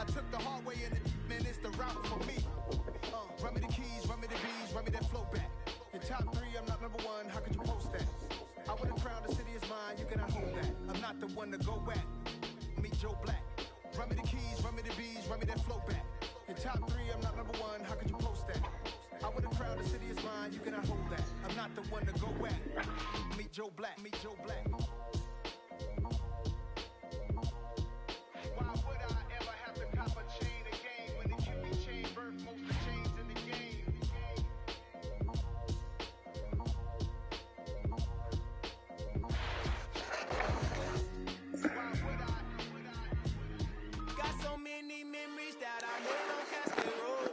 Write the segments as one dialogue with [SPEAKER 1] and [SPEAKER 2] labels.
[SPEAKER 1] I took the hard way in it, man, it's the route for me. Run me the keys, run me the bees, run me that flow back. In top 3, I'm not number 1, how could you post that? I would have crowned the city is mine, you cannot hold that. I'm not the one to go back. Meet Joe Black. Run me the keys, run me the bees, run me that flow back. In top 3, I'm not number 1, how could you post that? I would have crowned the city is mine, you cannot hold that. I'm not the one to go back. Meet Joe Black, meet Joe Black. Why would I ever have to cop a chain again when the QB chain birthed most of the chains in the game? Why would I? Got so many memories that I made on Cascade Road.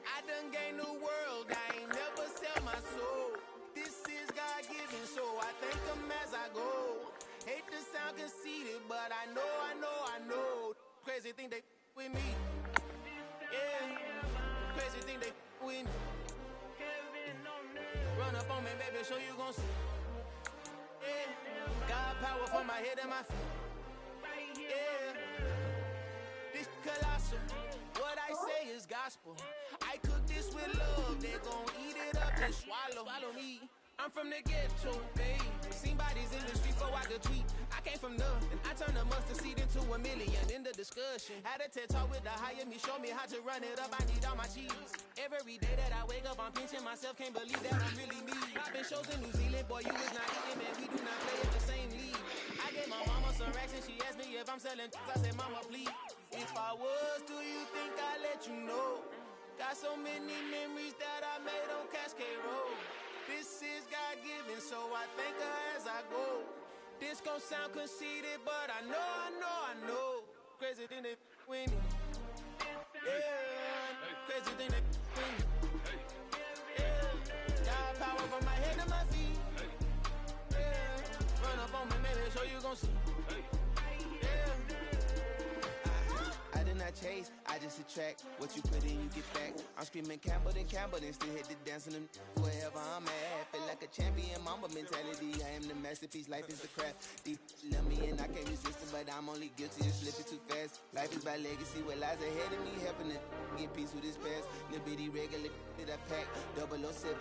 [SPEAKER 1] I done gained the world, I ain't never sell my soul. This is God-given, so I thank him as I go. Hate to sound conceited, but I know. Crazy thing they with me. Yeah, crazy thing they with me. Run up on me, baby, show you gon' see. Yeah, God power for my head and my feet. Yeah, this colossal. What I say is gospel. I cook this with love, they gon' eat it up and swallow me. I'm from the ghetto, babe. Seen bodies in the street, so I could tweet. I came from nothing. I turned a mustard seed into $1 million in the discussion. Had a TED talk with the higher me, show me how to run it up. I need all my cheese. Every day that I wake up, I'm pinching myself. Can't believe that I'm really me. Popping shows in New Zealand, boy, you was not eating, man. We do not play at the same league. I gave my mama some racks and she asked me if I'm selling. I said, mama, please. If I was, do you think I'd let you know? Got so many memories that I made on Cascade Road. This is God-given, so I thank her as I go. This gon' sound conceited, but I know. Crazy thing they win me. Yeah, crazy thing they win me. Yeah, God power from my head to my feet. Yeah, run up on me, maybe show you gon' see. I did not chase, I just attract. What you put in, you get back. I'm screaming Campbell, then still hit the dance and wherever I'm at. Feel like a champion, mamba mentality. I am the masterpiece, life is the craft. Deep love me and I can't resist it, but I'm only guilty of slipping too fast. Life is by legacy, what lies ahead of me, helping to get peace with this past. Little bitty regular that I pack, 007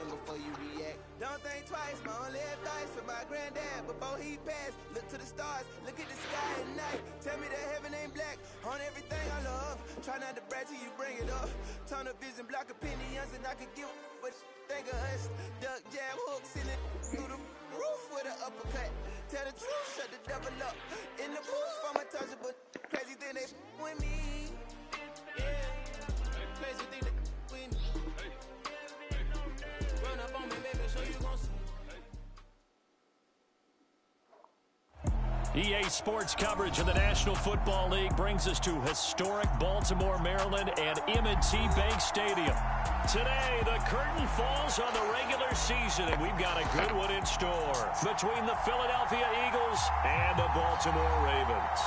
[SPEAKER 1] before you react. Don't think twice, my only advice for my granddad before he passed. Look to the stars, look at the sky at night. Tell me that heaven ain't black on everything I love. Try not to brag till you bring it up. Tunnel vision, block opinions, and I could give what think of us. Duck, jab, hooks in it through the roof with an uppercut. Tell the truth, shut the devil up. In the booth, I'm untouchable. Crazy thing they with me. Yeah, crazy thing they with me. Run up on me, baby, so you gon' see.
[SPEAKER 2] EA Sports coverage of the National Football League brings us to historic Baltimore, Maryland and M&T Bank Stadium. Today, the curtain falls on the regular season, and we've got a good one in store between the Philadelphia Eagles and the Baltimore Ravens.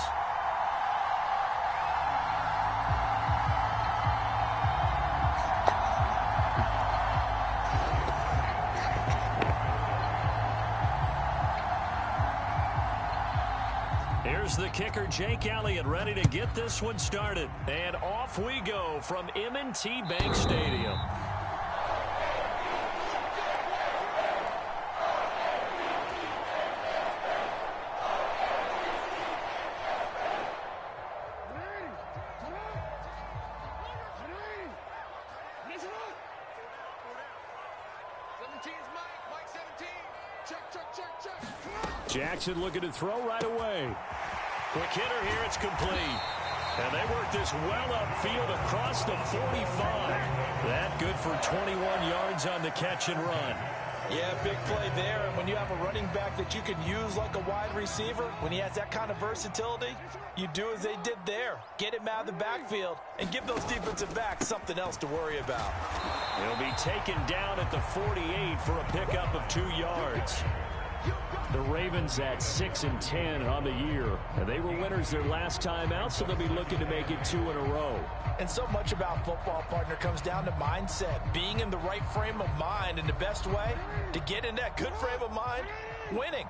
[SPEAKER 2] Here's the kicker, Jake Elliott, ready to get this one started. And off we go from M&T Bank Stadium. Jackson looking to throw right away. Quick hitter here, it's complete. And they work this well upfield across the 45. That good for 21 yards on the catch and run.
[SPEAKER 3] Yeah, big play there. And when you have a running back that you can use like a wide receiver, when he has that kind of versatility, you do as they did there. Get him out of the backfield and give those defensive backs something else to worry about.
[SPEAKER 2] He'll be taken down at the 48 for a pickup of 2 yards. The Ravens at 6-10 on the year. And they were winners their last time out, so they'll be looking to make it 2 in a row.
[SPEAKER 3] And so much about football, partner, comes down to mindset. Being in the right frame of mind, and the best way to get in that good frame of mind, winning.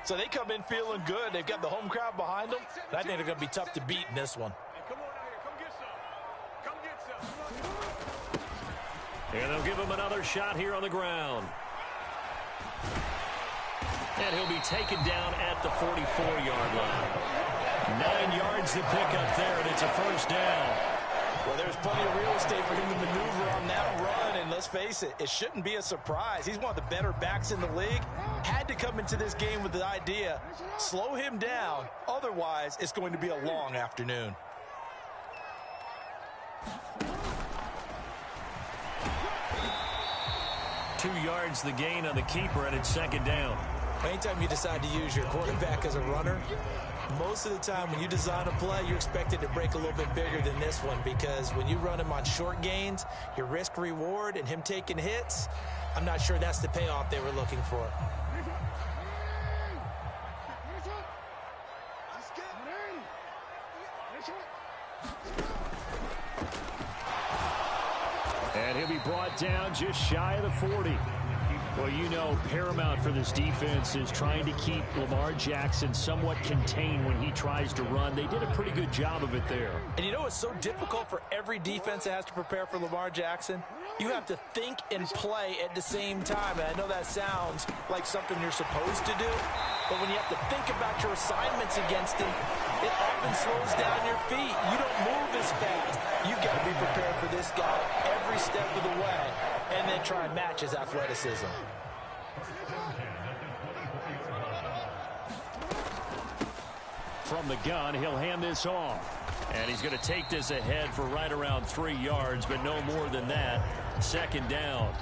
[SPEAKER 3] So they come in feeling good. They've got the home crowd behind them. And I think they're going to be tough to beat in this one.
[SPEAKER 2] And they'll give him another shot here on the ground. And he'll be taken down at the 44-yard line. 9 yards to pick up there, and it's a first down.
[SPEAKER 3] Well, there's plenty of real estate for him to maneuver on that run, and let's face it, it shouldn't be a surprise. He's one of the better backs in the league. Had to come into this game with the idea, slow him down, otherwise it's going to be a long afternoon.
[SPEAKER 2] Two yards the gain on the keeper, and it's second down.
[SPEAKER 3] Anytime you decide to use your quarterback as a runner, most of the time when you design a play, you're expected to break a little bit bigger than this one, because when you run him on short gains, your risk-reward and him taking hits, I'm not sure that's the payoff they were looking for.
[SPEAKER 2] And he'll be brought down just shy of the 40. Well, you know, paramount for this defense is trying to keep Lamar Jackson somewhat contained when he tries to run. They did a pretty good job of it there. And you know it's so difficult for every defense that has to prepare for Lamar Jackson? You have to think and play at the same time. And I know that sounds like something you're supposed to do, but when you have to think about your assignments against him, it often slows down your feet. You don't move as fast. You got to be prepared for this guy every step of the way, and then try and match his athleticism. From the gun, he'll hand this off. And he's going to take this ahead for right around 3 yards, but no more than that. Second down.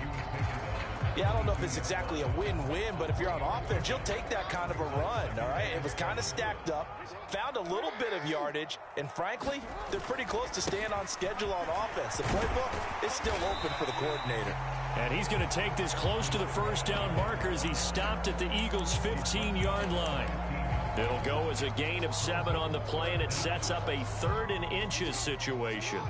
[SPEAKER 3] Yeah, I don't know if it's exactly a win-win, but if you're on offense, you'll take that kind of a run, all right? It was kind of stacked up, found a little bit of yardage, and frankly, they're pretty close to staying on schedule on offense. The playbook is still open for the coordinator.
[SPEAKER 2] And he's going to take this close to the first down marker as he stopped at the Eagles' 15-yard line. It'll go as a gain of 7 on the play, and it sets up a 3rd and inches situation.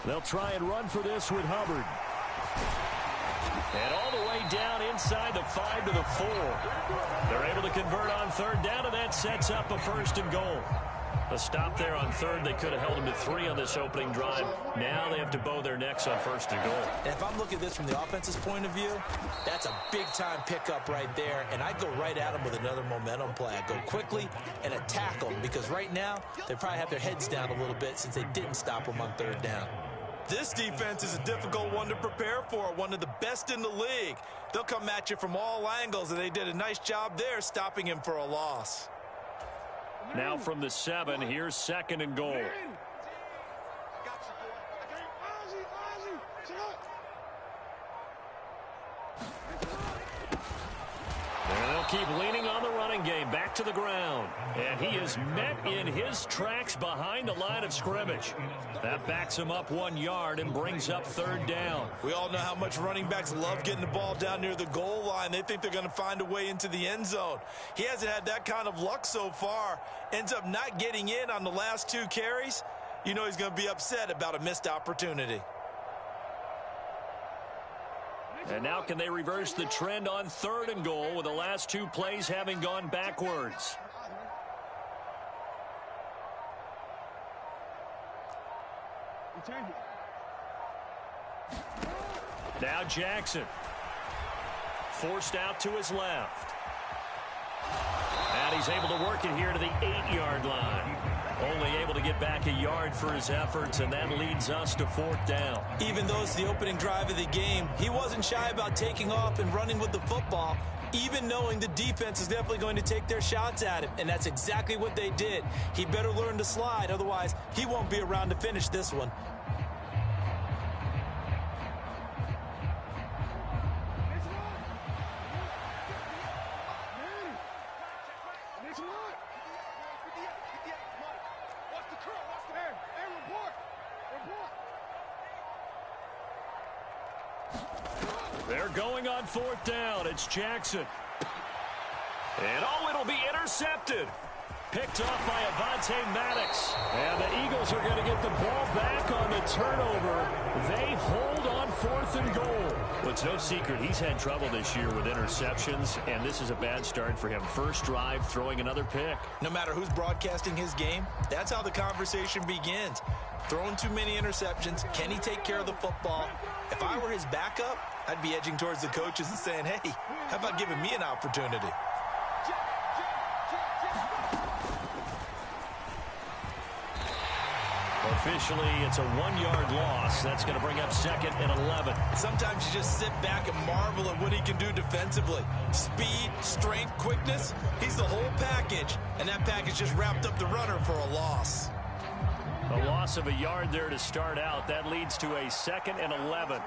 [SPEAKER 2] They'll try and run for this with Hubbard. And all the way down inside the 5 to the 4. They're able to convert on 3rd down, and that sets up a 1st and goal. A stop there on 3rd. They could have held him to 3 on this opening drive. Now they have to bow their necks on 1st and goal.
[SPEAKER 3] And if I'm looking at this from the offense's point of view, that's a big-time pickup right there. And I go right at them with another momentum play. I go quickly and attack them, because right now they probably have their heads down a little bit since they didn't stop them on 3rd down. This defense is a difficult one to prepare for, one of the best in the league. They'll come at you from all angles, and they did a nice job there stopping him for a loss.
[SPEAKER 2] Now from the 7, here's 2nd and goal. And they'll keep leaning on the running game, back to the ground. And he is met in his tracks behind the line of scrimmage. That backs him up 1 yard and brings up 3rd down.
[SPEAKER 3] We all know how much running backs love getting the ball down near the goal line. They think they're going to find a way into the end zone. He hasn't had that kind of luck so far. Ends up not getting in on the last 2 carries. You know he's going to be upset about a missed opportunity.
[SPEAKER 2] And now can they reverse the trend on 3rd and goal with the last 2 plays having gone backwards? Now Jackson. Forced out to his left. And he's able to work it here to the 8-yard line. Only able to get back a yard for his efforts, and that leads us to 4th down. Even though it's the opening drive of the game, he wasn't shy about taking off and running with the football, even knowing the defense is definitely going to take their shots at him, and that's exactly what they did. He better learn to slide, otherwise he won't be around to finish this one. They're going on 4th down. It's Jackson. And it'll be intercepted. picked off by Avonte Maddox. And the Eagles are going to get the ball back on the turnover. They hold on 4th and goal. Well, it's no secret he's had trouble this year with interceptions, and this is a bad start for him. First drive, throwing another pick.
[SPEAKER 3] No matter who's broadcasting his game, that's how the conversation begins. Throwing too many interceptions, can he take care of the football? If I were his backup, I'd be edging towards the coaches and saying, hey, how about giving me an opportunity?
[SPEAKER 2] Officially, it's a 1-yard loss. That's going to bring up 2nd and 11.
[SPEAKER 3] Sometimes you just sit back and marvel at what he can do defensively. Speed, strength, quickness, he's the whole package. And that package just wrapped up the runner for a loss.
[SPEAKER 2] A loss of a yard there to start out. That leads to a 2nd and 11.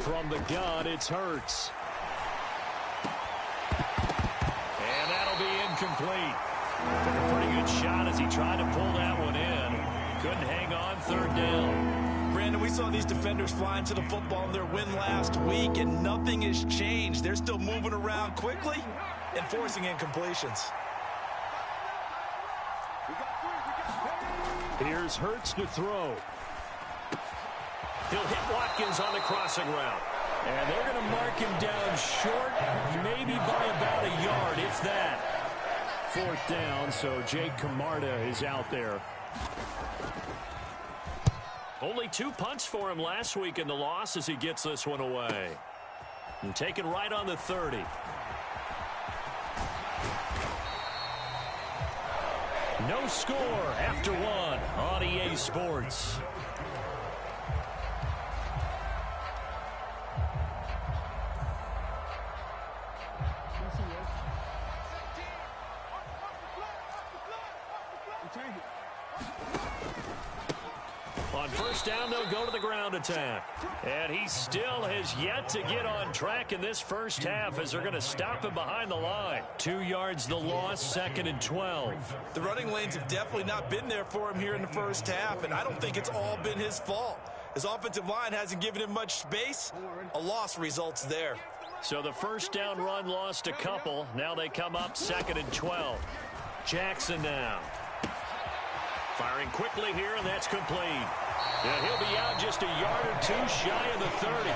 [SPEAKER 2] From the gun, it's Hurts. And that'll be incomplete. Took a pretty good shot as he tried to pull that one in. Couldn't hang on, 3rd down.
[SPEAKER 3] Brandon, we saw these defenders flying to the football in their win last week, and nothing has changed. They're still moving around quickly and forcing incompletions.
[SPEAKER 2] Here's Hurts to throw. He'll hit Watkins on the crossing route. And they're going to mark him down short, maybe by about a yard, if that. 4th down, so Jake Camarda is out there. Only 2 punts for him last week in the loss as he gets this one away. And taken right on the 30. No score after 1 on EA Sports. On 1st down, they'll go to the ground attack. And he still has yet to get on track in this first half as they're going to stop him behind the line. 2 yards the loss, 2nd and 12.
[SPEAKER 3] The running lanes have definitely not been there for him here in the first half, and I don't think it's all been his fault. His offensive line hasn't given him much space. A loss results there.
[SPEAKER 2] So the 1st down run lost a couple. Now they come up 2nd and 12. Jackson now. Firing quickly here, and that's complete. And he'll be out just a yard or 2 shy of the 30.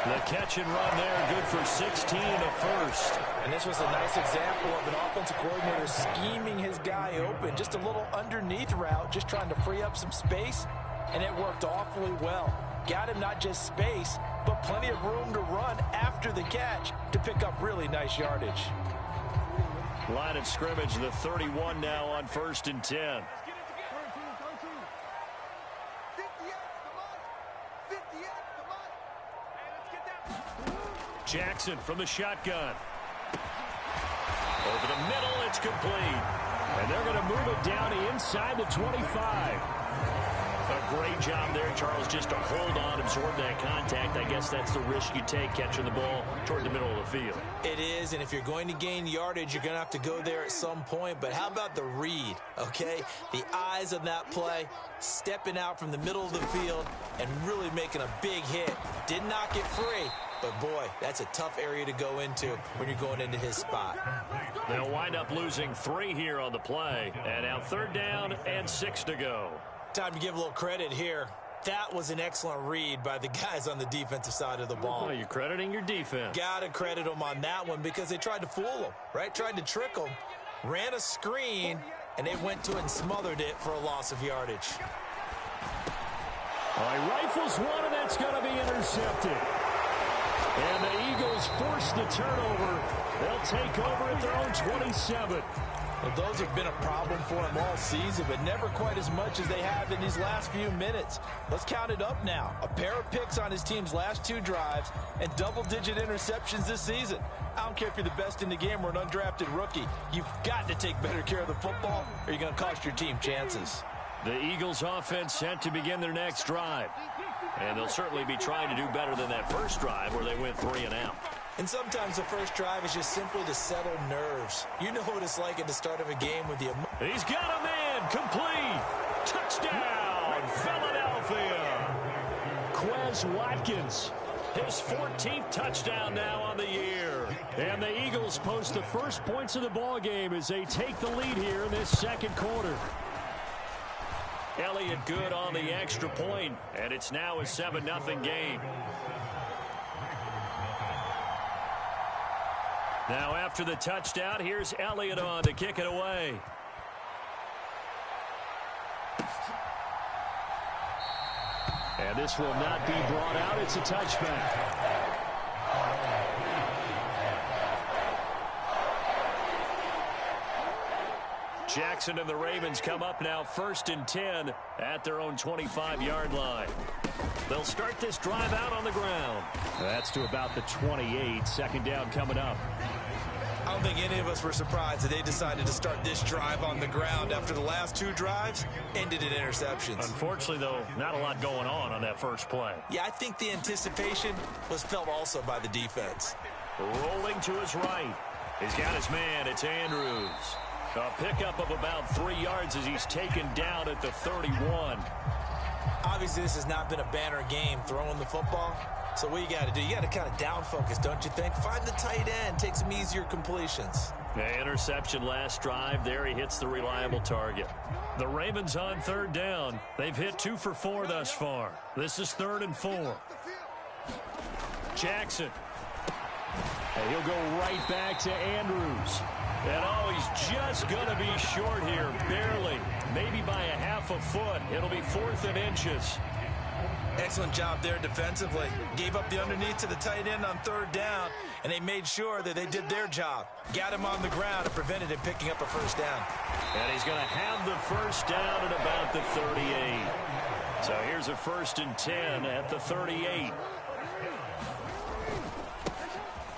[SPEAKER 2] The catch and run there, good for 16 and a first.
[SPEAKER 3] And this was a nice example of an offensive coordinator scheming his guy open. Just a little underneath route, just trying to free up some space, and it worked awfully well. Got him not just space, but plenty of room to run after the catch to pick up really nice yardage.
[SPEAKER 2] Line of scrimmage, the 31 now on 1st and 10. Jackson from the shotgun. Over the middle, it's complete. And they're going to move it down inside the 25. A great job there, Charles, just to hold on, absorb that contact. I guess that's the risk you take catching the ball toward the middle of the field.
[SPEAKER 3] It is, and if you're going to gain yardage, you're going to have to go there at some point. But how about the read, okay? The eyes of that play, stepping out from the middle of the field and really making a big hit. Didn't knock it free, but boy, that's a tough area to go into when you're going into his spot.
[SPEAKER 2] They'll wind up losing 3 here on the play. And now 3rd down and 6 to go.
[SPEAKER 3] Time to give a little credit here. That was an excellent read by the guys on the defensive side of the ball.
[SPEAKER 2] Well, you're crediting your defense.
[SPEAKER 3] Gotta credit them on that one because they tried to fool them, right? Tried to trick them, ran a screen, and they went to it and smothered it for a loss of yardage.
[SPEAKER 2] All right, rifles one, and that's going to be intercepted. And the Eagles force the turnover. They'll take over at their own 27.
[SPEAKER 3] Well, those have been a problem for him all season, but never quite as much as they have in these last few minutes. Let's count it up now. A pair of picks on his team's last 2 drives and double-digit interceptions this season. I don't care if you're the best in the game or an undrafted rookie. You've got to take better care of the football or you're going to cost your team chances.
[SPEAKER 2] The Eagles offense set to begin their next drive. And they'll certainly be trying to do better than that first drive where they went 3 and out.
[SPEAKER 3] And sometimes the first drive is just simply to settle nerves. You know what it's like at the start of a game with the...
[SPEAKER 2] He's got a man, complete. Touchdown, Philadelphia. Quez Watkins. His 14th touchdown now on the year. And the Eagles post the first points of the ball game as they take the lead here in this second quarter. Elliott good on the extra point, and it's now a 7-0 game. Now after the touchdown, here's Elliott on to kick it away. And this will not be brought out. It's a touchback. Jackson and the Ravens come up now 1st and 10 at their own 25-yard line. They'll start this drive out on the ground. That's to about the 28. Second down coming up.
[SPEAKER 3] I don't think any of us were surprised that they decided to start this drive on the ground after the last 2 drives ended in interceptions.
[SPEAKER 2] Unfortunately, though, not a lot going on that first play.
[SPEAKER 3] Yeah, I think the anticipation was felt also by the defense.
[SPEAKER 2] Rolling to his right. He's got his man. It's Andrews. A pickup of about 3 yards as he's taken down at the 31.
[SPEAKER 3] Obviously, this has not been a banner game throwing the football. So what you got to do, you got to kind of down focus, don't you think? Find the tight end, take some easier completions.
[SPEAKER 2] The interception last drive. There he hits the reliable target. The Ravens on 3rd down. They've hit 2 for 4 thus far. This is 3rd and 4. Jackson. And he'll go right back to Andrews. And he's just going to be short here, barely. Maybe by a half a foot. It'll be 4th and inches.
[SPEAKER 3] Excellent job there defensively. Gave up the underneath to the tight end on 3rd down, and they made sure that they did their job. Got him on the ground and prevented him picking up a 1st down.
[SPEAKER 2] And he's going to have the 1st down at about the 38. So here's a 1st and 10 at the 38.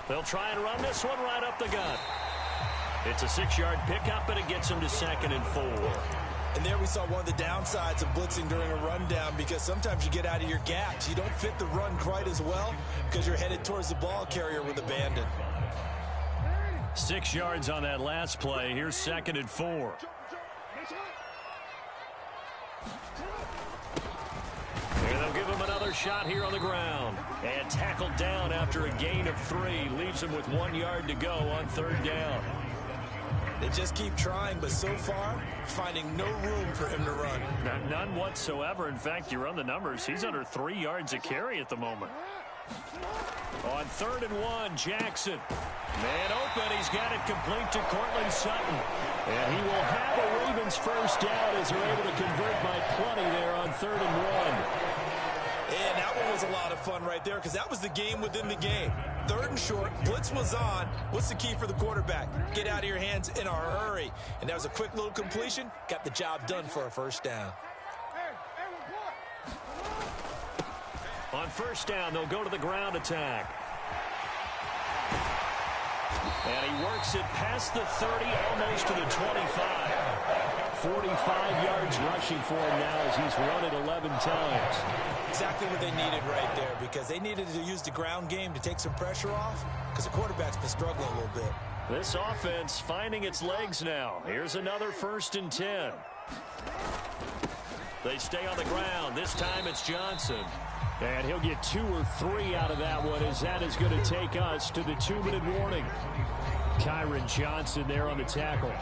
[SPEAKER 2] They'll try and run this one right up the gut. It's a 6-yard pickup, and it gets him to 2nd and 4.
[SPEAKER 3] And there we saw one of the downsides of blitzing during a rundown, because sometimes you get out of your gaps. You don't fit the run quite as well because you're headed towards the ball carrier with abandon.
[SPEAKER 2] 6 yards on that last play. Here's 2nd and 4. And they'll give him another shot here on the ground. And tackled down after a gain of 3. Leaves him with 1 yard to go on 3rd down.
[SPEAKER 3] They just keep trying, but so far, finding no room for him to run.
[SPEAKER 2] None whatsoever. In fact, you run the numbers. He's under 3 yards a carry at the moment. On 3rd and 1, Jackson. Man open. He's got it complete to Courtland Sutton. And he will have a Ravens 1st down as they're able to convert by plenty there on 3rd and 1.
[SPEAKER 3] And that one was a lot of fun right there, because that was the game within the game. 3rd and short, blitz was on. What's the key for the quarterback? Get out of your hands in a hurry. And that was a quick little completion. Got the job done for a 1st down.
[SPEAKER 2] On 1st down, they'll go to the ground attack. And he works it past the 30, almost to the 25. 45 yards rushing for him now as he's run it 11 times.
[SPEAKER 3] Exactly what they needed right there, because they needed to use the ground game to take some pressure off, because the quarterback's been struggling a little bit.
[SPEAKER 2] This offense finding its legs now. Here's another 1st and 10. They stay on the ground. This time it's Johnson. And he'll get 2 or 3 out of that one, as that is going to take us to the 2-minute warning. Kyron Johnson there on the tackle.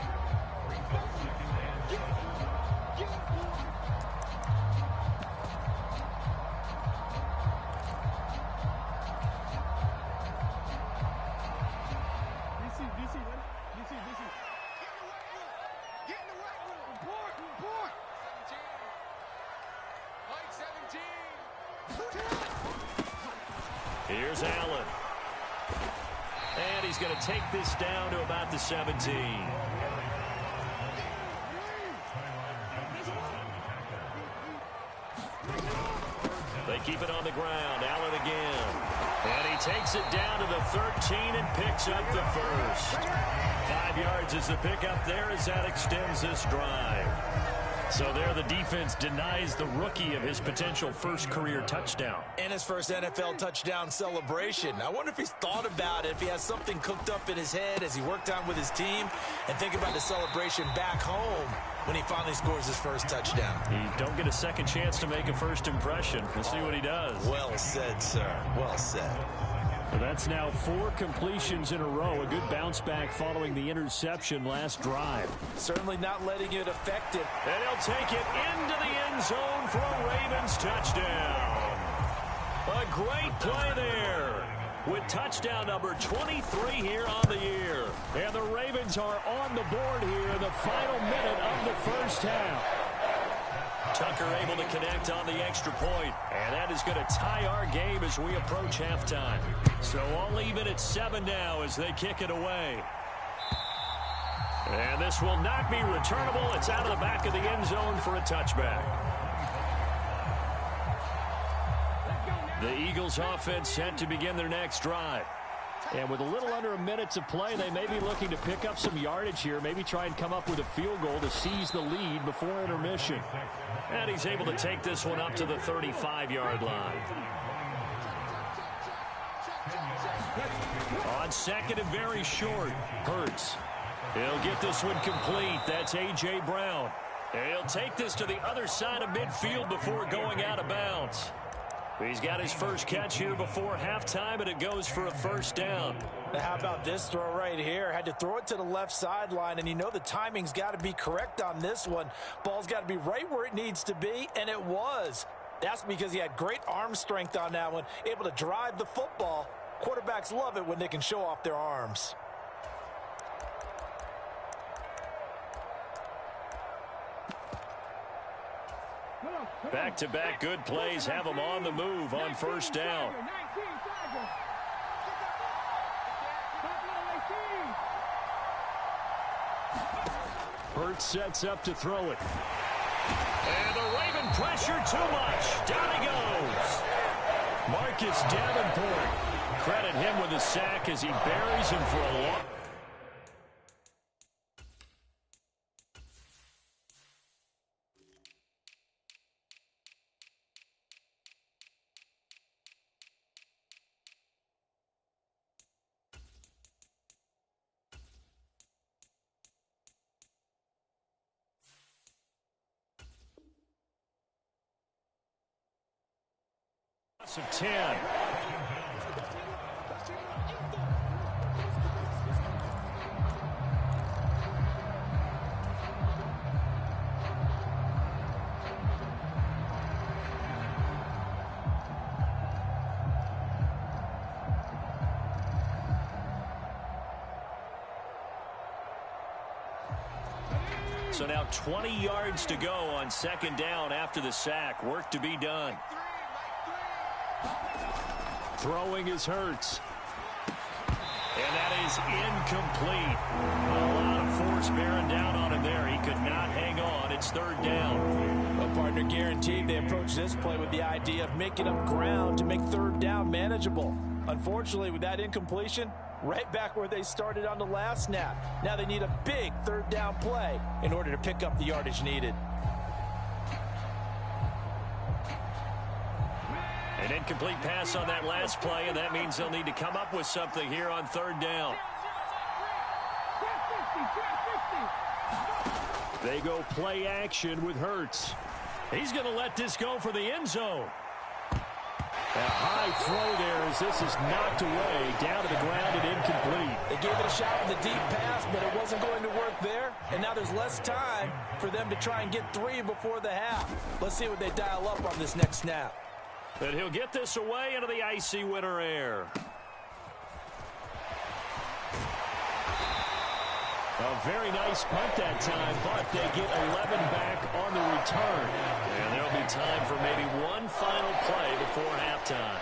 [SPEAKER 2] Here's Allen. And he's going to take this down to about the 17. They keep it on the ground. Allen again. And he takes it down to the 13 and picks up the 1st. 5 yards is the pickup there as that extends this drive. So there the defense denies the rookie of his potential first career touchdown.
[SPEAKER 3] And his first NFL touchdown celebration. I wonder if he's thought about it, if he has something cooked up in his head as he worked on with his team, and think about the celebration back home when he finally scores his first touchdown.
[SPEAKER 2] He don't get a second chance to make a first impression. We'll see what he does.
[SPEAKER 3] Well said, sir. Well said.
[SPEAKER 2] So that's now 4 completions in a row. A good bounce back following the interception last drive.
[SPEAKER 3] Certainly not letting it affect it.
[SPEAKER 2] And he'll take it into the end zone for a Ravens touchdown. A great play there with touchdown number 23 here on the year. And the Ravens are on the board here in the final minute of the first half. Tucker able to connect on the extra point, and that is going to tie our game as we approach halftime. So all even at 7 now as they kick it away. And this will not be returnable. It's out of the back of the end zone for a touchback. The Eagles offense set to begin their next drive. And with a little under a minute to play, they may be looking to pick up some yardage here, maybe try and come up with a field goal to seize the lead before intermission. And he's able to take this one up to the 35-yard line. On second and very short, Hurts. He'll get this one complete. That's A.J. Brown. He'll take this to the other side of midfield before going out of bounds. He's got his first catch here before halftime, and it goes for a first down.
[SPEAKER 3] Now how about this throw right here? Had to throw it to the left sideline, and you know the timing's got to be correct on this one. Ball's got to be right where it needs to be, and it was. That's because he had great arm strength on that one, able to drive the football. Quarterbacks love it when they can show off their arms.
[SPEAKER 2] Back-to-back good plays have them on the move on first down. Hurts sets up to throw it. And the Raven pressure too much. Down he goes. Marcus Davenport. Credit him with a sack as he buries him for a long. Of 10. So now 20 yards to go on second down after the sack. Work to be done. Throwing is Hurts. And that is incomplete. A lot of force bearing down on him there. He could not hang on. It's third down.
[SPEAKER 3] Well, partner, guaranteed they approach this play with the idea of making up ground to make third down manageable. Unfortunately, with that incompletion, right back where they started on the last snap. Now they need a big third down play in order to pick up the yardage needed.
[SPEAKER 2] An incomplete pass on that last play, and that means they'll need to come up with something here on third down. They go play action with Hurts. He's going to let this go for the end zone. A high throw there as this is knocked away, down to the ground and incomplete.
[SPEAKER 3] They gave it a shot with a deep pass, but it wasn't going to work there. And now there's less time for them to try and get 3 before the half. Let's see what they dial up on this next snap.
[SPEAKER 2] But he'll get this away into the icy winter air. A very nice punt that time, but they get 11 back on the return. And there'll be time for maybe one final play before halftime.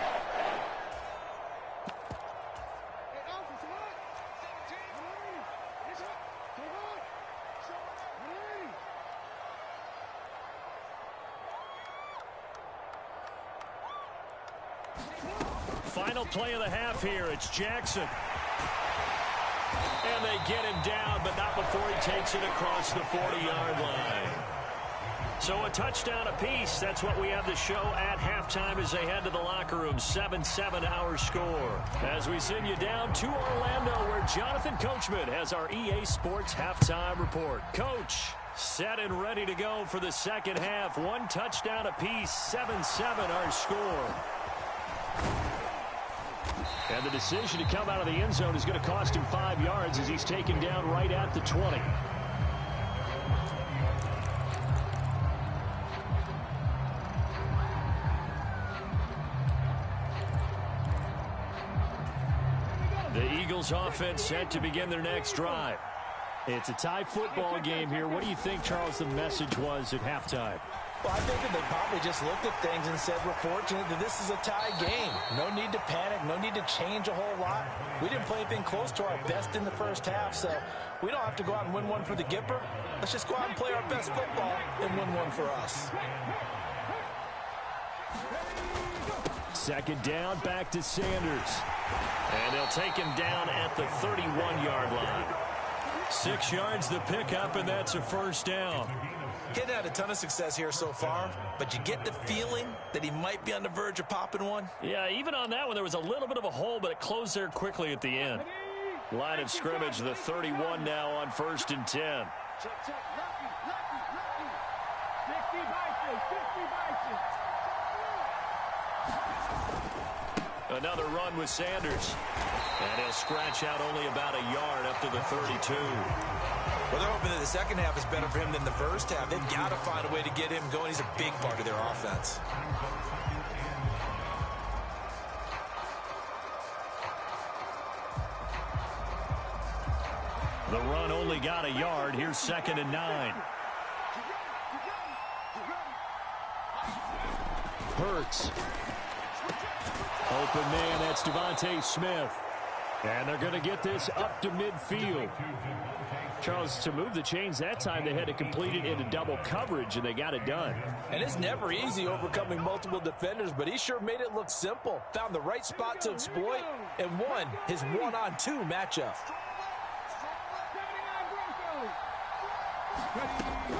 [SPEAKER 2] Final play of the half here. It's Jackson. And they get him down, but not before he takes it across the 40-yard line. So a touchdown apiece. That's what we have the show at halftime as they head to the locker room. 7-7 our score. As we send you down to Orlando, where Jonathan Coachman has our EA Sports halftime report. Coach, set and ready to go for the second half. One touchdown apiece. 7-7 our score. And the decision to come out of the end zone is going to cost him 5 yards as he's taken down right at the 20. The Eagles offense set to begin their next drive. It's a tie football game here. What do you think, Charles, the message was at halftime?
[SPEAKER 3] Well, I think that they probably just looked at things and said, we're fortunate that this is a tie game. No need to panic. No need to change a whole lot. We didn't play anything close to our best in the first half, so we don't have to go out and win one for the Gipper. Let's just go out and play our best football and win one for us.
[SPEAKER 2] Second down, back to Sanders. And they'll take him down at the 31-yard line. 6 yards the pickup, and that's a first down.
[SPEAKER 3] He hadn't had a ton of success here so far, but you get the feeling that he might be on the verge of popping one.
[SPEAKER 2] Yeah, even on that one, there was a little bit of a hole, but it closed there quickly at the end. Line of scrimmage, the 31 now on 1st and 10. Another run with Sanders. And he'll scratch out only about a yard up to the 32.
[SPEAKER 3] Well, they're hoping that the second half is better for him than the first half. They've got to find a way to get him going. He's a big part of their offense.
[SPEAKER 2] The run only got a yard. Here's 2nd and 9. Hurts. Open man, that's Devontae Smith. And they're going to get this up to midfield. Charles, to move the chains that time, they had to complete it into double coverage, and they got it done.
[SPEAKER 3] And it's never easy overcoming multiple defenders, but he sure made it look simple. Found the right spot to exploit and won his one-on-two matchup.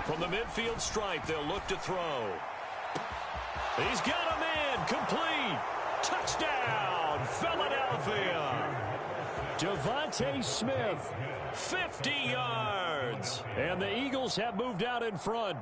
[SPEAKER 2] From the midfield stripe, they'll look to throw. He's got him in. Complete. Touchdown, Philadelphia. Devontae Smith, 50 yards. And the Eagles have moved out in front.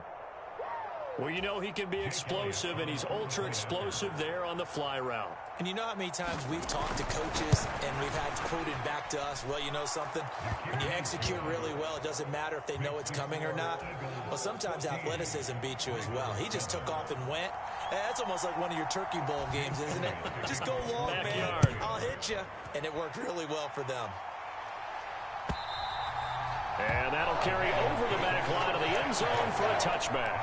[SPEAKER 2] Well, you know he can be explosive, and he's ultra-explosive there on the fly route.
[SPEAKER 3] And you know how many times we've talked to coaches and we've had quoted back to us, well, you know something? When you execute really well, it doesn't matter if they know it's coming or not. Well, sometimes athleticism beats you as well. He just took off and went. That's almost like one of your Turkey Bowl games, isn't it? Just go long,
[SPEAKER 2] Backyard.
[SPEAKER 3] man. I'll hit you. And it worked really well for them.
[SPEAKER 2] And that'll carry over the back line of the end zone for a touchback.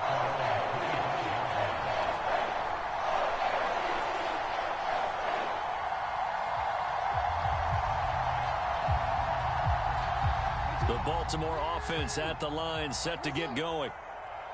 [SPEAKER 2] The Baltimore offense at the line, set to get going.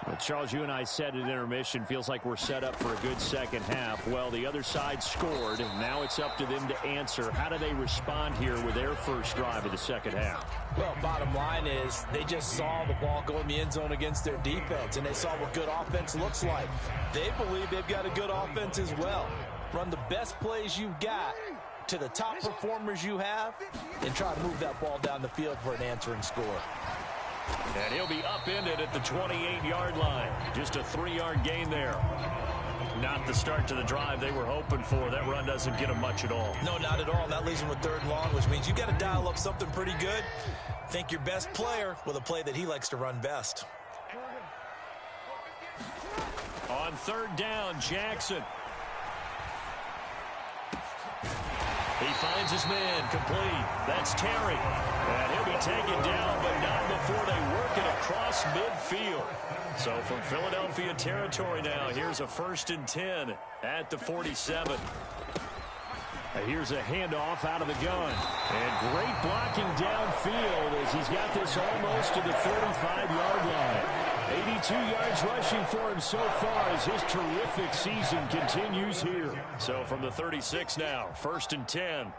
[SPEAKER 2] Well, Charles, you and I said at intermission, feels like we're set up for a good second half. Well, the other side scored, and now it's up to them to answer. How do they respond here with their first drive of the second half?
[SPEAKER 3] Well, bottom line is they just saw the ball go in the end zone against their defense, and they saw what good offense looks like. They believe they've got a good offense as well. Run the best plays you've got to the top performers you have, and try to move that ball down the field for an answering score.
[SPEAKER 2] And he'll be upended at the 28-yard line. Just a 3-yard gain there. Not the start to the drive they were hoping for. That run doesn't get them much at all.
[SPEAKER 3] No, not at all. That leaves them with 3rd and long, which means you got to dial up something pretty good. Think your best player with a play that he likes to run best.
[SPEAKER 2] On 3rd down, Jackson. He finds his man, complete. That's Terry. And he'll be taken down, but not before they work it across midfield. So from Philadelphia territory now, here's a 1st and 10 at the 47. Here's a handoff out of the gun. And great blocking downfield as he's got this almost to the 35-yard line. 82 yards rushing for him so far as his terrific season continues here. So from the 36 now, 1st and 10.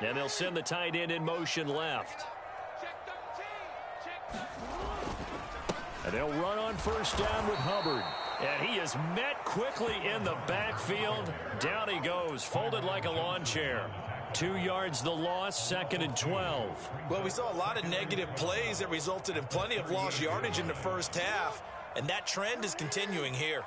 [SPEAKER 2] And they'll send the tight end in motion left. And they'll run on first down with Hubbard. And he is met quickly in the backfield. Down he goes, folded like a lawn chair. 2 yards the loss, 2nd and 12.
[SPEAKER 3] Well, we saw a lot of negative plays that resulted in plenty of lost yardage in the first half. And that trend is continuing here.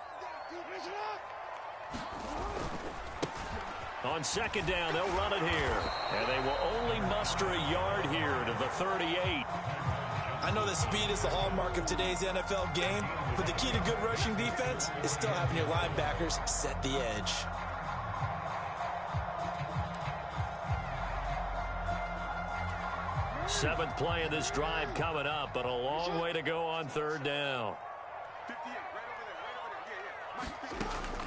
[SPEAKER 2] On 2nd down, they'll run it here. And they will only muster a yard here to the 38.
[SPEAKER 3] I know that speed is the hallmark of today's NFL game, but the key to good rushing defense is still having your linebackers set the edge.
[SPEAKER 2] Seventh play of this drive coming up, but a long way to go on 3rd down.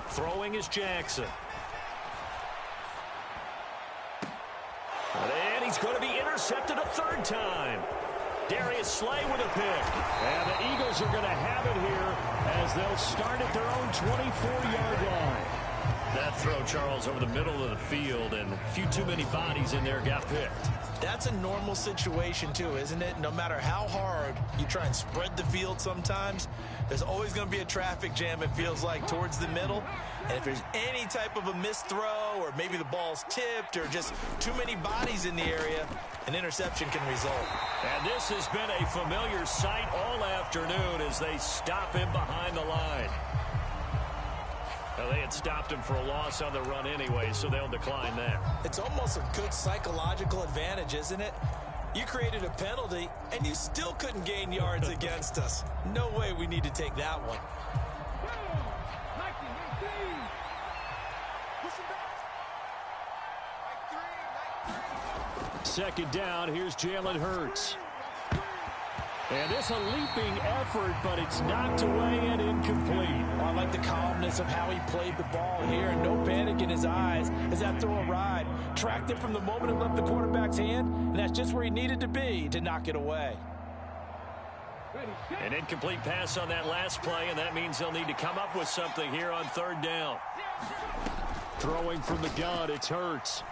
[SPEAKER 2] Throwing is Jackson. And he's going to be intercepted a 3rd time. Darius Slay with a pick. And the Eagles are going to have it here as they'll start at their own 24-yard line. That throw, Charles, over the middle of the field, and a few too many bodies in there got picked.
[SPEAKER 3] That's a normal situation, too, isn't it? No matter how hard you try and spread the field sometimes, there's always going to be a traffic jam, it feels like, towards the middle. And if there's any type of a missed throw or maybe the ball's tipped or just too many bodies in the area, an interception can result.
[SPEAKER 2] And this has been a familiar sight all afternoon as they stop him behind the line. Well, they had stopped him for a loss on the run anyway, so they'll decline that.
[SPEAKER 3] It's almost a good psychological advantage, isn't it? You created a penalty, and you still couldn't gain yards against us. No way we need to take that one.
[SPEAKER 2] 2nd down, here's Jalen Hurts. And this a leaping effort, but it's knocked away and incomplete.
[SPEAKER 3] Oh, I like the calmness of how he played the ball here, and no panic in his eyes as that throw arrived. Tracked it from the moment it left the quarterback's hand, and that's just where he needed to be to knock it away.
[SPEAKER 2] An incomplete pass on that last play, and that means they'll need to come up with something here on 3rd down. Throwing from the gun, it's Hurts.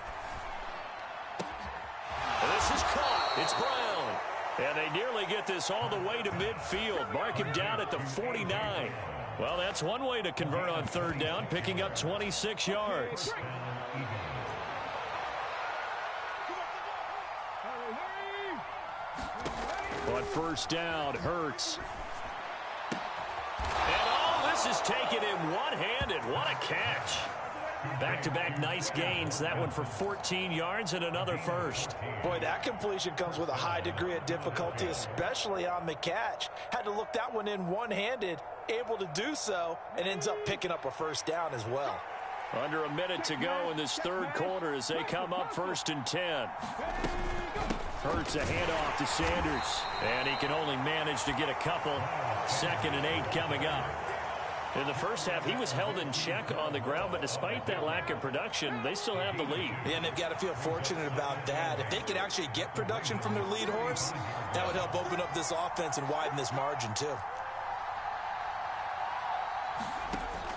[SPEAKER 2] And this is caught. It's Brown. And they nearly get this all the way to midfield. Mark him down at the 49. Well, that's one way to convert on 3rd down, picking up 26 yards. On 1st down, Hurts. And all this is taken in one-handed. What a catch. Back-to-back nice gains. That one for 14 yards and another first.
[SPEAKER 3] Boy, that completion comes with a high degree of difficulty, especially on the catch. Had to look that one in one-handed, able to do so, and ends up picking up a 1st down as well.
[SPEAKER 2] Under a minute to go in this 3rd quarter as they come up 1st and 10. Hurts a handoff to Sanders, and he can only manage to get a couple. 2nd and 8 coming up. In the first half, he was held in check on the ground, but despite that lack of production, they still have the lead.
[SPEAKER 3] Yeah, and they've got to feel fortunate about that. If they could actually get production from their lead horse, that would help open up this offense and widen this margin, too.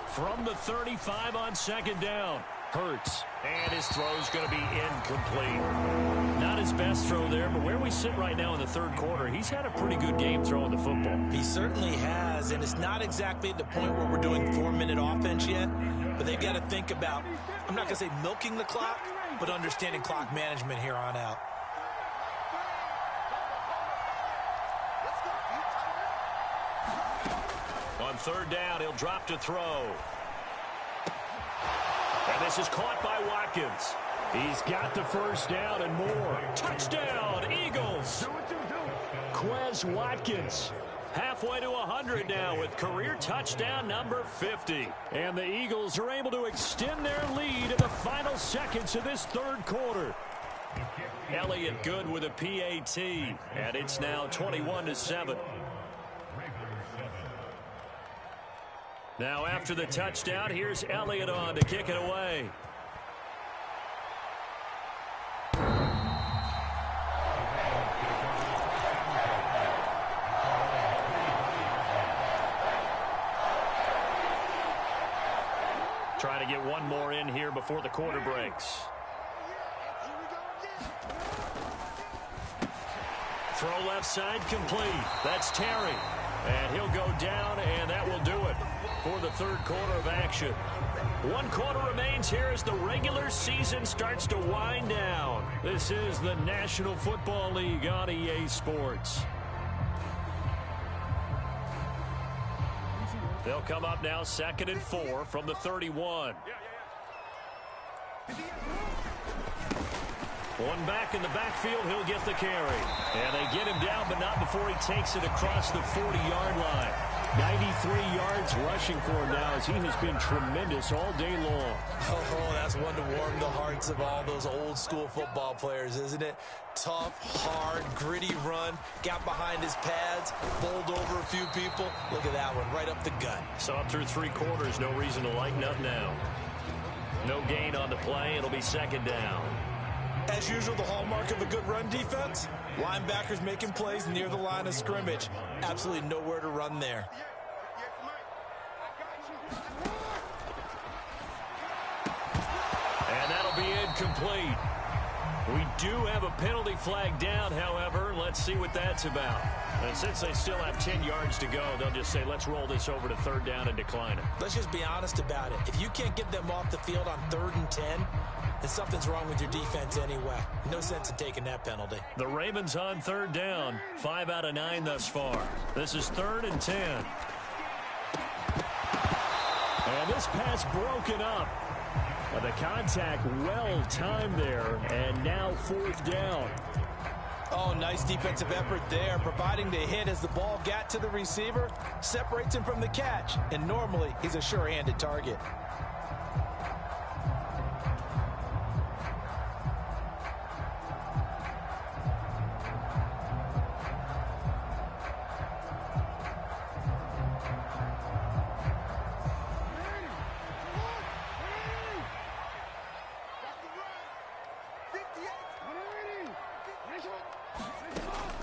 [SPEAKER 2] From the 35 on 2nd down, Hurts. And his throw's going to be incomplete. Not his best throw there, but where we sit right now in the 3rd quarter, he's had a pretty good game throwing the football.
[SPEAKER 3] He certainly has, and it's not exactly at the point where we're doing 4-minute offense yet, but they've got to think about, I'm not going to say milking the clock, but understanding clock management here on out.
[SPEAKER 2] On 3rd down, he'll drop to throw. And this is caught by Watkins. He's got the 1st down and more. Touchdown, Eagles. Quez Watkins. Halfway to 100 now with career touchdown number 50. And the Eagles are able to extend their lead in the final seconds of this 3rd quarter. Elliott good with a PAT. And it's now 21-7. Now after the touchdown, here's Elliott on to kick it away. Trying to get one more in here before the quarter breaks. Throw left side complete. That's Terry. And he'll go down, and that will do it for the third quarter of action. 1 quarter remains here as the regular season starts to wind down. This is the National Football League on EA Sports. They'll come up now 2nd and 4 from the 31. One back in the backfield, he'll get the carry. And they get him down, but not before he takes it across the 40-yard line. 93 yards rushing for him now as he has been tremendous all day long.
[SPEAKER 3] Oh, that's one to warm the hearts of all those old-school football players, isn't it? Tough, hard, gritty run. Got behind his pads, bowled over a few people. Look at that one, right up the gut.
[SPEAKER 2] So up through 3 quarters, no reason to lighten up now. No gain on the play. It'll be 2nd down.
[SPEAKER 3] As usual, the hallmark of a good run defense, linebackers making plays near the line of scrimmage. Absolutely nowhere to run there.
[SPEAKER 2] And that'll be incomplete. We do have a penalty flag down, however. Let's see what that's about. And since they still have 10 yards to go, they'll just say, let's roll this over to 3rd down and decline it.
[SPEAKER 3] Let's just be honest about it. If you can't get them off the field on 3rd and 10, then something's wrong with your defense anyway. No sense in taking that penalty.
[SPEAKER 2] The Ravens on 3rd down. 5 out of 9 thus far. This is 3rd and 10. And this pass broken up. The contact well timed there, and now 4th down.
[SPEAKER 3] Oh, nice defensive effort there, providing the hit as the ball got to the receiver, separates him from the catch, and normally he's a sure-handed target.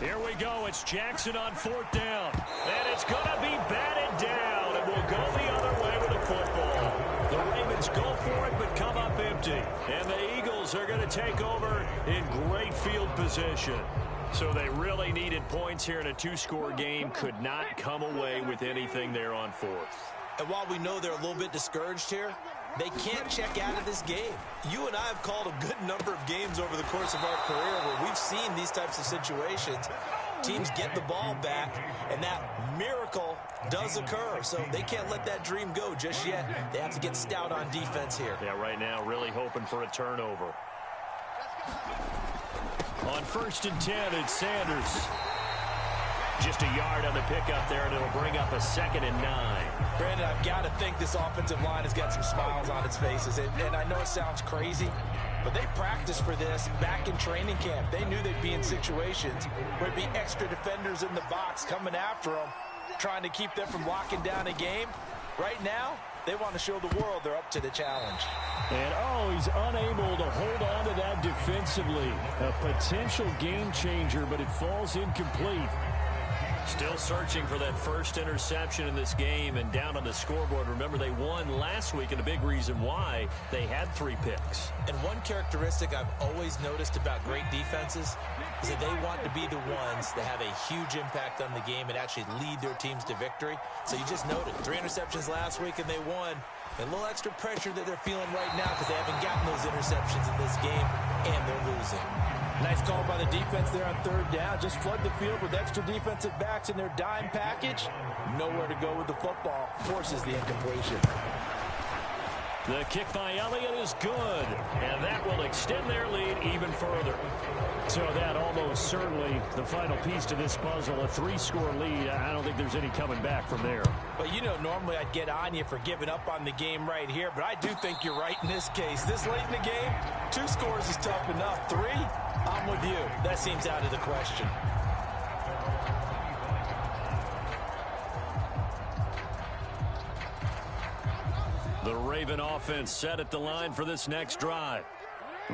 [SPEAKER 2] Here we go. It's Jackson on 4th down. And it's going to be batted down. And we'll go the other way with the football. The Ravens go for it, but come up empty. And the Eagles are going to take over in great field position. So they really needed points here in a 2-score game. Could not come away with anything there on 4th.
[SPEAKER 3] And while we know they're a little bit discouraged here, they can't check out of this game. You and I have called a good number of games over the course of our career where we've seen these types of situations. Teams get the ball back, and that miracle does occur. So they can't let that dream go just yet. They have to get stout on defense here.
[SPEAKER 2] Yeah, right now really hoping for a turnover. On 1st and 10, it's Sanders. Just a yard on the pickup there, and it'll bring up a 2nd and 9.
[SPEAKER 3] Brandon, I've got to think this offensive line has got some smiles on its faces. And I know it sounds crazy, but they practiced for this back in training camp. They knew they'd be in situations where there'd be extra defenders in the box coming after them, trying to keep them from locking down a game. Right now, they want to show the world they're up to the challenge.
[SPEAKER 2] And, he's unable to hold on to that defensively. A potential game changer, but it falls incomplete. Still searching for that first interception in this game and down on the scoreboard. Remember, they won last week, and a big reason why they had 3 picks.
[SPEAKER 3] And one characteristic I've always noticed about great defenses is that they want to be the ones that have a huge impact on the game and actually lead their teams to victory. So you just noted 3 interceptions last week, and they won. And a little extra pressure that they're feeling right now because they haven't gotten those interceptions in this game, and they're losing. Nice call by the defense there on 3rd down. Just flood the field with extra defensive backs in their dime package. Nowhere to go with the football. Forces the incompletion.
[SPEAKER 2] The kick by Elliott is good, and that will extend their lead even further. So that almost certainly the final piece to this puzzle, a 3-score lead. I don't think there's any coming back from there.
[SPEAKER 3] But you know, normally I'd get on you for giving up on the game right here, but I do think you're right in this case. This late in the game, 2 scores is tough enough. 3, I'm with you. That seems out of the question.
[SPEAKER 2] The Raven offense set at the line for this next drive.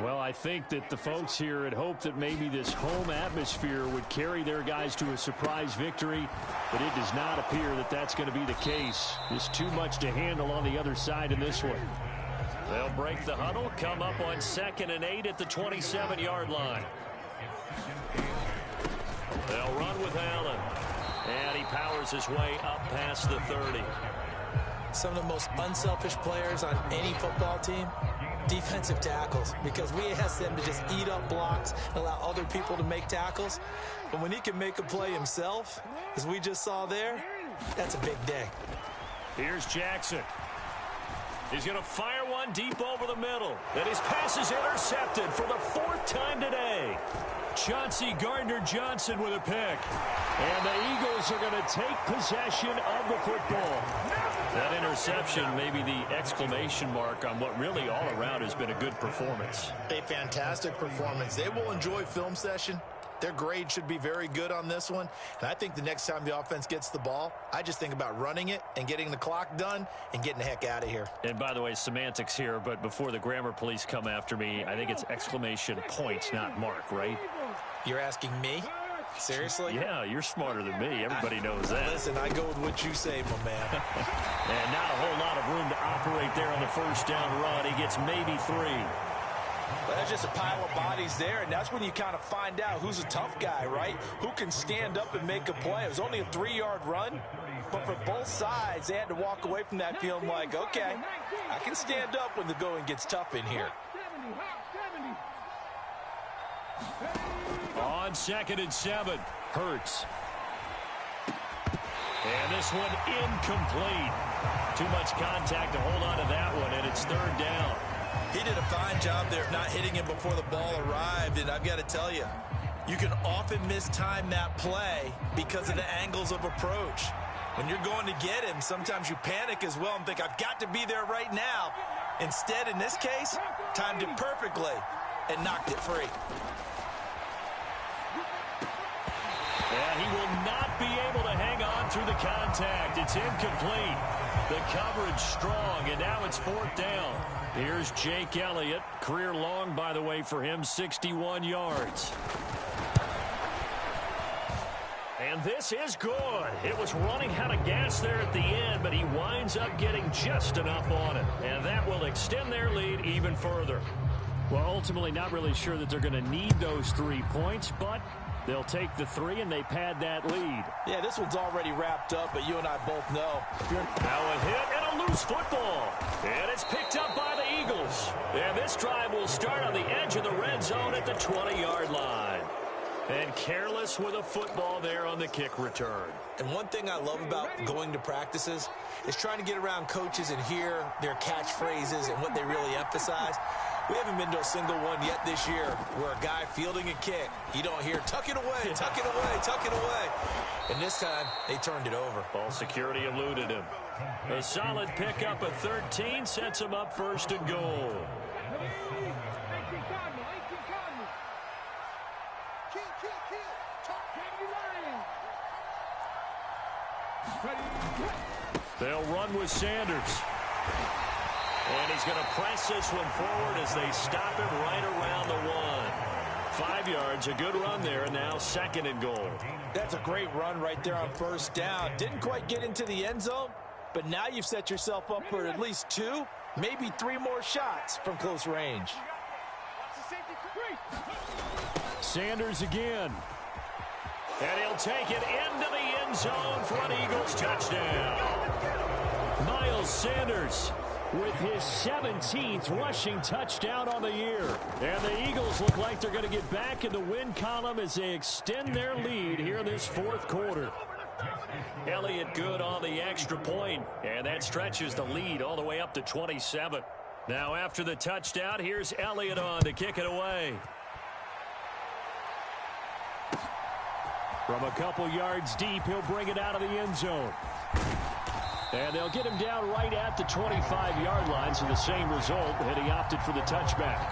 [SPEAKER 2] Well, I think that the folks here had hoped that maybe this home atmosphere would carry their guys to a surprise victory, but it does not appear that that's going to be the case. There's too much to handle on the other side in this one. They'll break the huddle, come up on 2nd and 8 at the 27-yard line. They'll run with Allen. And he powers his way up past the 30.
[SPEAKER 3] Some of the most unselfish players on any football team, defensive tackles, because we ask them to just eat up blocks and allow other people to make tackles. But when he can make a play himself, as we just saw there, that's a big day.
[SPEAKER 2] Here's Jackson. He's going to fire one deep over the middle. And his pass is intercepted for the 4th time today. Chauncey Gardner-Johnson with a pick. And the Eagles are going to take possession of the football. That interception may be the exclamation mark on what really all around has been a good performance.
[SPEAKER 4] A fantastic performance. They will enjoy film session. Their grade should be very good on this one. And I think the next time the offense gets the ball, I just think about running it and getting the clock done and getting the heck out of here.
[SPEAKER 2] And by the way, semantics here, but before the grammar police come after me, I think it's exclamation point, not mark, right?
[SPEAKER 3] You're asking me? Seriously?
[SPEAKER 2] Yeah, you're smarter than me. Everybody knows that.
[SPEAKER 3] Listen, I go with what you say, my man.
[SPEAKER 2] And not a whole lot of room to operate there on the first down run. He gets maybe 3.
[SPEAKER 3] But there's just a pile of bodies there, and that's when you kind of find out who's a tough guy, right? Who can stand up and make a play. It was only a 3-yard run, but for both sides, they had to walk away from that feeling like, okay, I can stand up when the going gets tough in here.
[SPEAKER 2] On 2nd and 7, Hurts. And this one incomplete. Too much contact to hold on to that one, and it's 3rd down.
[SPEAKER 4] He did a fine job there of not hitting him before the ball arrived, and I've got to tell you, you can often mistime that play because of the angles of approach. When you're going to get him, sometimes you panic as well and think, I've got to be there right now. Instead, in this case, timed it perfectly and knocked it free.
[SPEAKER 2] And he will not be able to hang on through the contact. It's incomplete. The coverage strong, and now it's 4th down. Here's Jake Elliott. Career long, by the way, for him, 61 yards. And this is good. It was running out of gas there at the end, but he winds up getting just enough on it. And that will extend their lead even further. Well, ultimately, not really sure that they're going to need those 3 points, but they'll take the 3 and they pad that lead.
[SPEAKER 3] Yeah, this one's already wrapped up, but you and I both know.
[SPEAKER 2] Now a hit and a loose football. And it's picked up by the Eagles. And this drive will start on the edge of the red zone at the 20-yard line. And careless with a football there on the kick return.
[SPEAKER 3] And one thing I love about going to practices is trying to get around coaches and hear their catchphrases and what they really emphasize. We haven't been to a single one yet this year where a guy fielding a kick, you don't hear, tuck it away, tuck it away, tuck it away. And this time, they turned it over.
[SPEAKER 2] Ball security eluded him. A solid pickup of 13 sets him up 1st and goal. They'll run with Sanders. And he's going to press this one forward as they stop him right around the 1. 5 yards, a good run there, and now 2nd and goal.
[SPEAKER 3] That's a great run right there on 1st down. Didn't quite get into the end zone, but now you've set yourself up for at least 2, maybe 3 more shots from close range.
[SPEAKER 2] Sanders again. And he'll take it into the end zone for an Eagles touchdown. Miles Sanders with his 17th rushing touchdown on the year. And the Eagles look like they're going to get back in the win column as they extend their lead here in this 4th quarter. Elliott good on the extra point, and that stretches the lead all the way up to 27. Now after the touchdown, here's Elliott on to kick it away. From a couple yards deep, he'll bring it out of the end zone. And they'll get him down right at the 25-yard line, so the same result, and he opted for the touchback.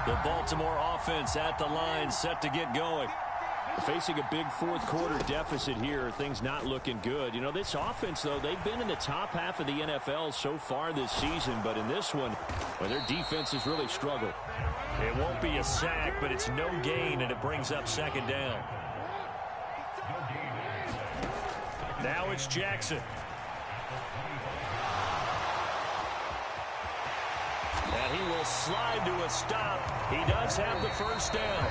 [SPEAKER 2] The Baltimore offense at the line, set to get going. Facing a big 4th quarter deficit here, things not looking good. You know, this offense, though, they've been in the top half of the NFL so far this season, but in this one, well, their defense has really struggled. It won't be a sack, but it's no gain, and it brings up 2nd down. Now it's Jackson. And he will slide to a stop. He does have the 1st down.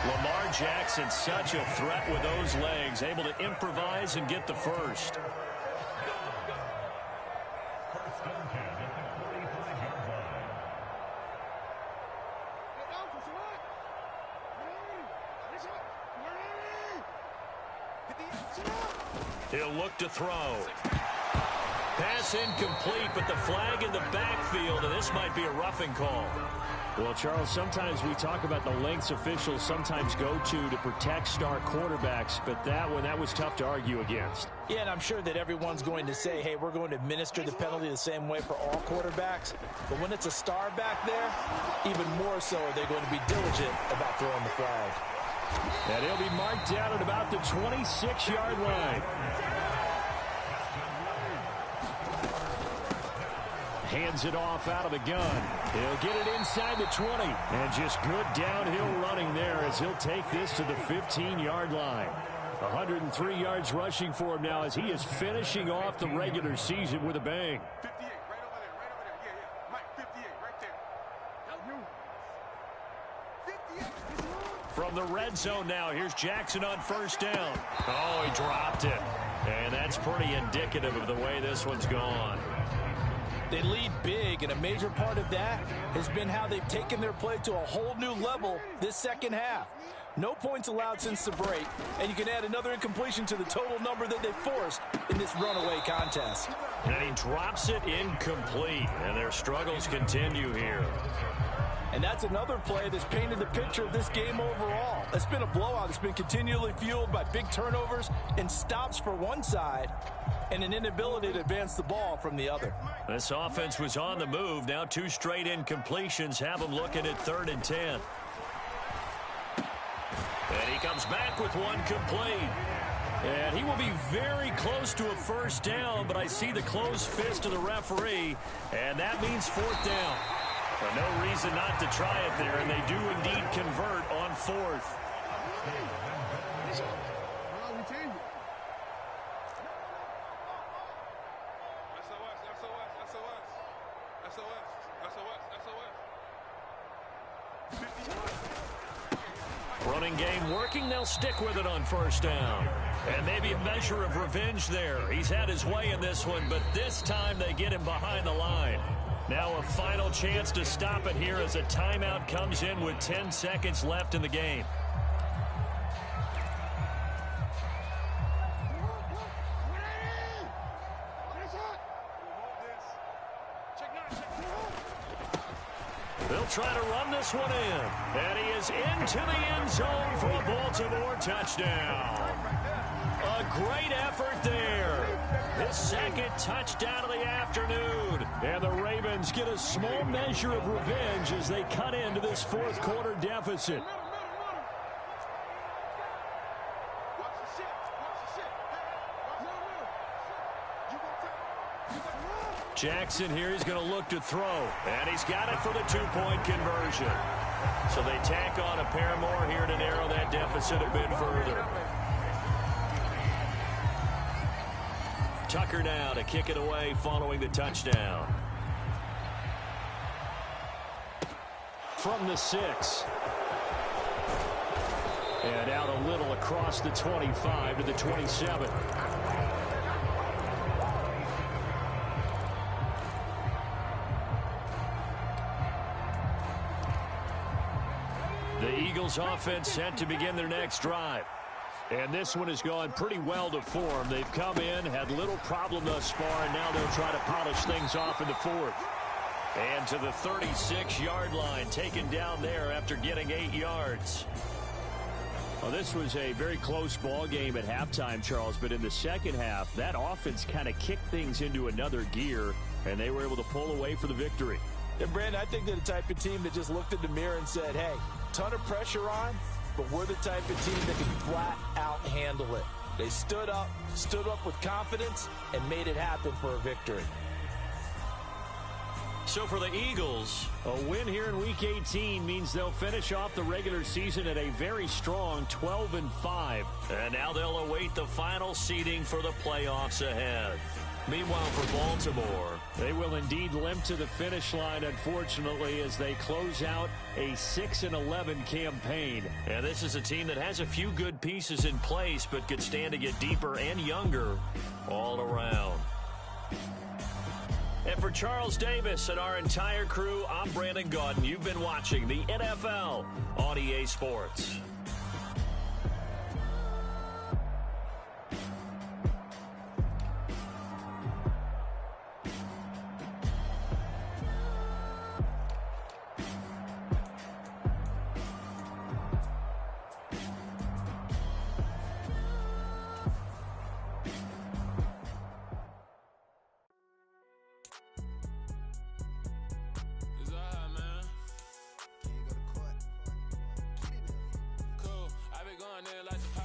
[SPEAKER 2] Lamar Jackson, such a threat with those legs, able to improvise and get the first. He'll look to throw. Pass incomplete, but the flag in the backfield, and this might be a roughing call. Well, Charles, sometimes we talk about the lengths officials sometimes go to protect star quarterbacks, but that one, that was tough to argue against.
[SPEAKER 3] Yeah, and I'm sure that everyone's going to say, hey, we're going to administer the penalty the same way for all quarterbacks. But when it's a star back there, even more so are they going to be diligent about throwing the flag.
[SPEAKER 2] And he'll be marked down at about the 26-yard line. Hands it off out of the gun. He'll get it inside the 20. And just good downhill running there as he'll take this to the 15-yard line. 103 yards rushing for him now as he is finishing off the regular season with a bang.
[SPEAKER 5] 58, right over there, yeah. Mike, 58, right there. 58.
[SPEAKER 2] From the red zone now, here's Jackson on first down. Oh, he dropped it. And that's pretty indicative of the way this one's gone.
[SPEAKER 3] They lead big, and a major part of that has been how they've taken their play to a whole new level this second half. No points allowed since the break, and you can add another incompletion to the total number that they forced in this runaway contest.
[SPEAKER 2] And he drops it incomplete, and their struggles continue here.
[SPEAKER 3] And that's another play that's painted the picture of this game overall. It's been a blowout. It's been continually fueled by big turnovers and stops for one side and an inability to advance the ball from the other.
[SPEAKER 2] This offense was on the move. Now 2 straight incompletions have them looking at 3rd and 10. And he comes back with one complete. And he will be very close to a first down, but I see the closed fist of the referee, and that means 4th down. But no reason not to try it there, and they do indeed convert on 4th. Running game working, they'll stick with it on first down. And maybe a measure of revenge there. He's had his way in this one, but this time they get him behind the line. Now a final chance to stop it here as a timeout comes in with 10 seconds left in the game. They'll try to run this one in. And he is into the end zone for a Baltimore touchdown. A great effort there. His second touchdown of the afternoon. And the Ravens get a small measure of revenge as they cut into this 4th quarter deficit. Jackson here, he's going to look to throw. And he's got it for the 2-point conversion. So they tack on a pair more here to narrow that deficit a bit further. Tucker now to kick it away following the touchdown. From the 6. And out a little across the 25 to the 27. The Eagles offense set to begin their next drive. And this one has gone pretty well to form. They've come in, had little problem thus far, and now they'll try to polish things off in the 4th. And to the 36-yard line, taken down there after getting 8 yards. Well, this was a very close ball game at halftime, Charles, but in the second half, that offense kind of kicked things into another gear, and they were able to pull away for the victory.
[SPEAKER 3] And, Brandon, I think they're the type of team that just looked in the mirror and said, hey, ton of pressure on, but we're the type of team that can flat out handle it. They stood up with confidence, and made it happen for a victory.
[SPEAKER 2] So for the Eagles, a win here in Week 18 means they'll finish off the regular season at a very strong 12-5. And now they'll await the final seeding for the playoffs ahead. Meanwhile, for Baltimore, they will indeed limp to the finish line, unfortunately, as they close out a 6-11 campaign. And this is a team that has a few good pieces in place, but could stand to get deeper and younger all around. And for Charles Davis and our entire crew, I'm Brandon Gaudin. You've been watching the NFL on EA Sports.
[SPEAKER 1] Going in like the